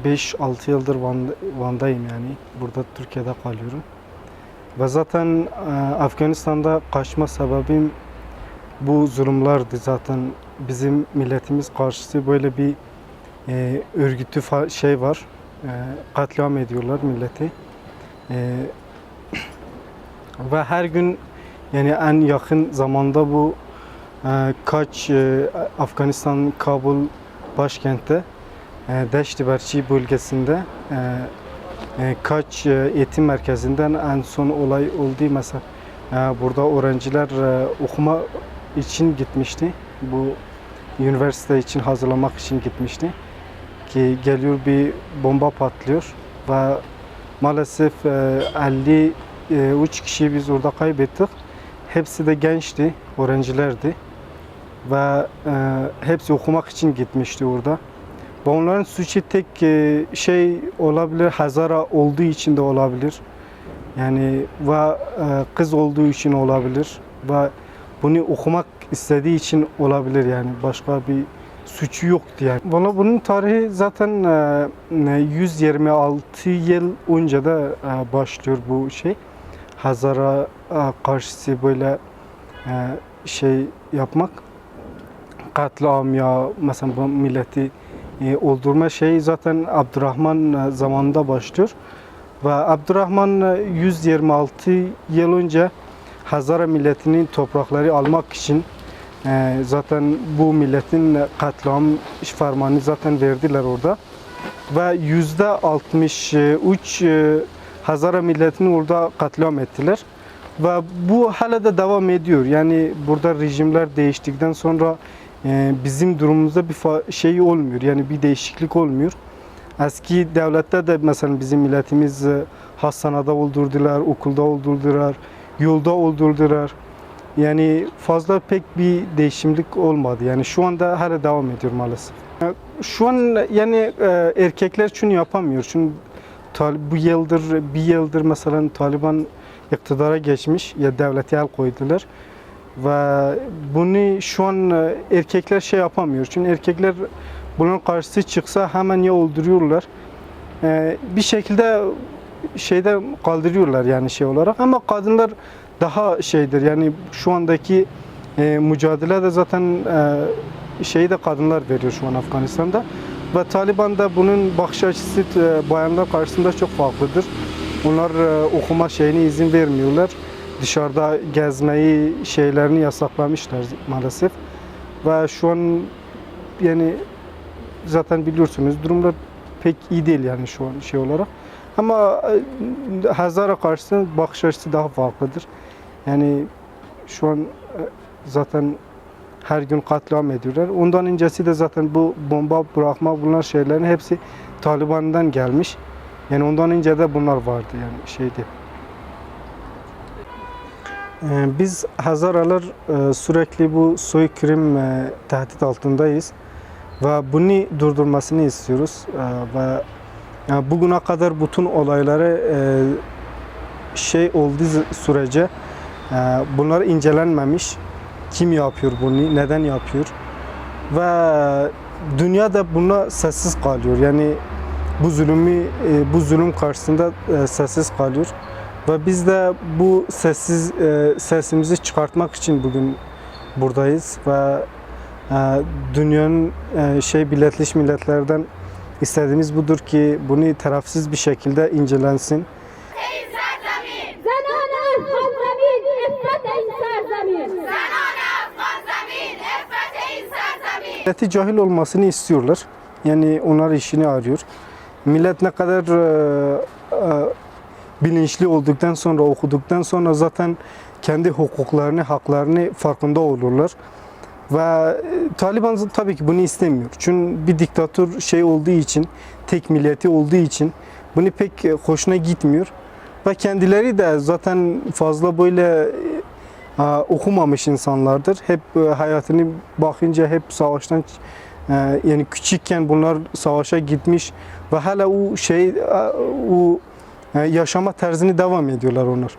5-6 yıldır Van'dayım yani. Burada Türkiye'de kalıyorum. Ve zaten Afganistan'da kaçma sebebim bu zulümlerdi zaten. Bizim milletimiz karşısı böyle bir örgütü şey var. Katliam ediyorlar milleti. Ve her gün yani en yakın zamanda bu Afganistan Kabul başkentte Deşti Berçi bölgesinde kaç eğitim merkezinden en son olay oldu mesela. Burada öğrenciler okuma için gitmişti. Bu üniversite için hazırlamak için gitmişti. Ki geliyor bir bomba patlıyor ve maalesef 53 kişiyi biz orada kaybettik. Hepsi de gençti, öğrencilerdi ve hepsi okumak için gitmişti orada. Ve onların suçu tek şey olabilir, Hazara olduğu için de olabilir. Yani ve kız olduğu için olabilir ve bunu okumak istediği için olabilir yani başka bir suçu yoktu yani. Valla bunun tarihi zaten 126 yıl önce de başlıyor bu şey. Hazara karşısı böyle şey yapmak, katliam ya mesela bu milleti öldürme şeyi zaten Abdurrahman zamanında başlıyor. Ve Abdurrahman 126 yıl önce Hazara milletinin toprakları almak için zaten bu milletin katliam fermanı zaten verdiler orada. Ve %63 Hazara milletini orada katliam ettiler. Ve bu hala da devam ediyor. Yani burada rejimler değiştikten sonra bizim durumumuzda bir şey olmuyor. Yani bir değişiklik olmuyor. Eski devlette de mesela bizim milletimiz hastanede öldürdüler, okulda öldürdüler, yolda öldürdüler. Yani fazla pek bir değişimlik olmadı. Yani şu anda hala devam ediyor maalesef. Şu an yani erkekler şunu yapamıyor. Çünkü bir yıldır mesela Taliban iktidara geçmiş ya devlete el koydular. Ve bunu şu an erkekler şey yapamıyor. Çünkü erkekler bunun karşısı çıksa hemen ya öldürüyorlar. Bir şekilde şeyde kaldırıyorlar yani şey olarak ama kadınlar daha şeydir yani şu andaki mücadele de zaten şeyi de kadınlar veriyor şu an Afganistan'da ve Taliban da bunun bakış açısı bayanlar karşısında çok farklıdır. Onlar okuma şeyine izin vermiyorlar. Dışarıda gezmeyi şeylerini yasaklamışlar maalesef. Ve şu an yani zaten biliyorsunuz durumlar pek iyi değil yani şu an şey olarak. Ama Hazara karşısında bakış açısı daha farklıdır. Yani şu an zaten her gün katliam ediyorlar. Ondan öncesi de zaten bu bomba bırakma bunlar şeylerin hepsi Taliban'dan gelmiş. Yani ondan önce de bunlar vardı yani şeydi. Biz Hazaralar sürekli bu soykırım tehdit altındayız ve bunu durdurmasını istiyoruz ve bugüne kadar bütün olayları şey olduğu sürece bunlar incelenmemiş. Kim yapıyor bunu, neden yapıyor ve dünya da buna sessiz kalıyor. Yani bu zulüm karşısında sessiz kalıyor. Ve biz de bu sesimizi çıkartmak için bugün buradayız ve dünyanın Birleşmiş Milletler'den istediğimiz budur ki bunu tarafsız bir şekilde incelensin. Milleti cahil olmasını istiyorlar. Yani onlar işini arıyor. Millet ne kadar bilinçli olduktan sonra, okuduktan sonra zaten kendi hukuklarını, haklarını farkında olurlar. Ve Taliban tabii ki bunu istemiyor. Çünkü bir diktatör şey olduğu için, tek milleti olduğu için bunu pek hoşuna gitmiyor. Ve kendileri de zaten fazla böyle okumamış insanlardır. Hep hayatını bakınca hep savaştan yani küçükken bunlar savaşa gitmiş ve hala o yaşama tarzını devam ediyorlar onlar.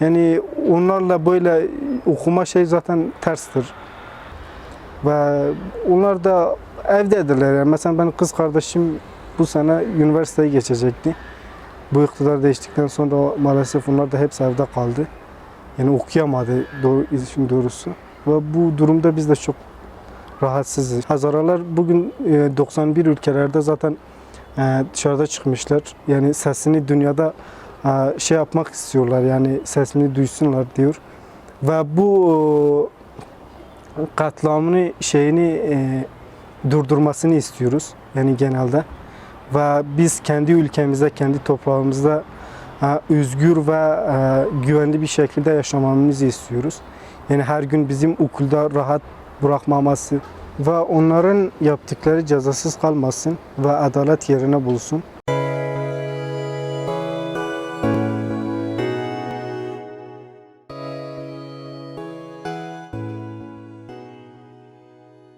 Yani onlarla böyle okuma şey zaten terstir. Ve onlar da evdedirler. Yani mesela benim kız kardeşim bu sene üniversiteyi geçecekti. Bu iktidar değiştikten sonra maalesef onlar da hepsi evde kaldı. Yani okuyamadı işin doğrusu. Ve bu durumda biz de çok rahatsızız. Hazaralar bugün 91 ülkelerde zaten dışarıda çıkmışlar. Yani sesini dünyada şey yapmak istiyorlar. Yani sesini duysunlar diyor. Ve bu katliamını durdurmasını istiyoruz. Yani genelde. Ve biz kendi ülkemizde, kendi toprağımızda özgür ve güvenli bir şekilde yaşamamızı istiyoruz. Yani her gün bizim okulda rahat bırakmaması ve onların yaptıkları cezasız kalmasın ve adalet yerine bulsun.